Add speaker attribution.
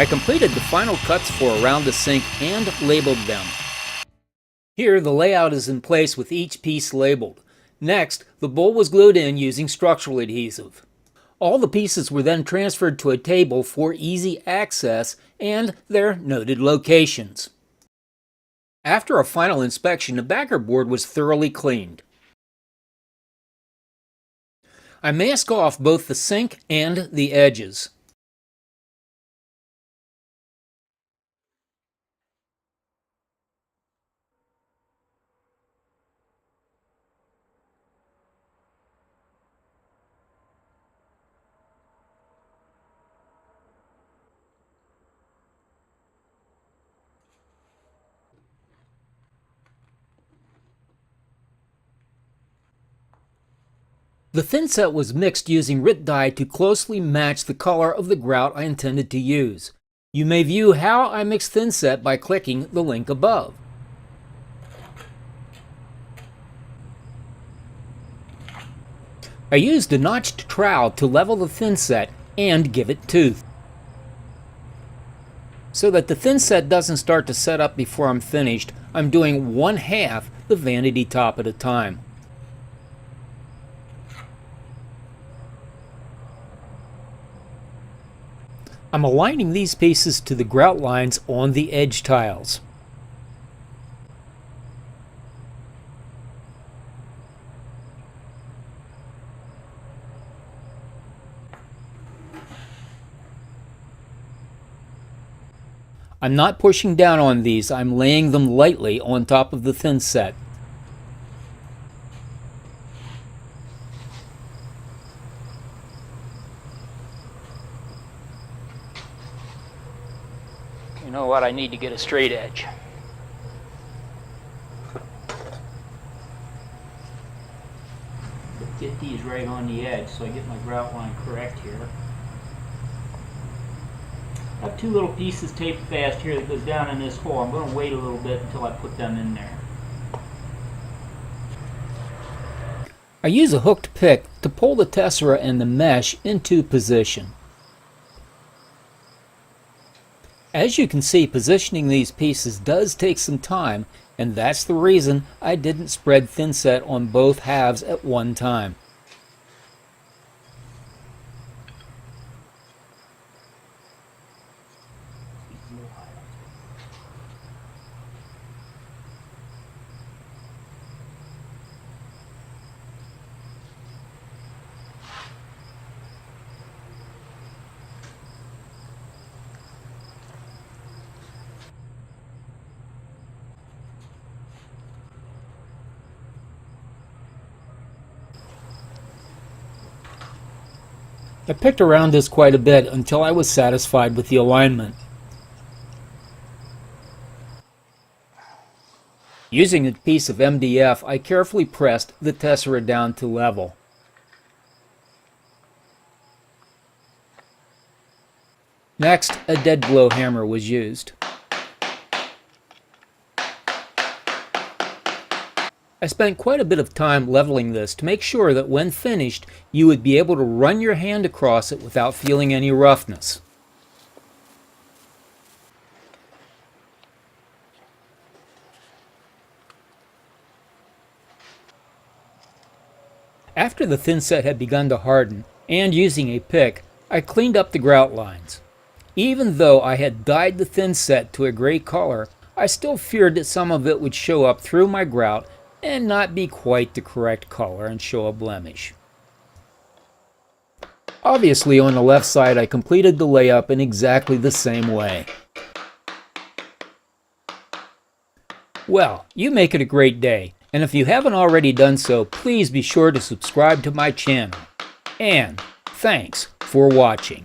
Speaker 1: I completed the final cuts for around the sink and labeled them. Here, the layout is in place with each piece labeled. Next, the bowl was glued in using structural adhesive. All the pieces were then transferred to a table for easy access and their noted locations. After a final inspection, the backer board was thoroughly cleaned. I mask off both the sink and the edges. The thin set was mixed using RIT dye to closely match the color of the grout I intended to use. You may view how I mix thin set by clicking the link above. I used a notched trowel to level the thin set and give it tooth, so that the thin set doesn't start to set up before I'm finished. I'm doing 1/2 the vanity top at a time. I'm aligning these pieces to the grout lines on the edge tiles. I'm not pushing down on these, I'm laying them lightly on top of the thin set. You know what, I need to get a straight edge. Get these right on the edge so I get my grout line correct here. I have 2 little pieces taped fast here that goes down in this hole. I'm going to wait a little bit until I put them in there. I use a hooked pick to pull the tessera and the mesh into position. As you can see, positioning these pieces does take some time, and that's the reason I didn't spread thin set on both halves at one time. I picked around this quite a bit until I was satisfied with the alignment. Using a piece of MDF, I carefully pressed the tessera down to level. Next, a dead blow hammer was used. I spent quite a bit of time leveling this to make sure that when finished, you would be able to run your hand across it without feeling any roughness. After the thin set had begun to harden, and using a pick, I cleaned up the grout lines. Even though I had dyed the thin set to a gray color, I still feared that some of it would show up through my grout and not be quite the correct color and show a blemish. Obviously, on the left side, I completed the layup in exactly the same way. Well, you make it a great day, and if you haven't already done so, please be sure to subscribe to my channel. And thanks for watching.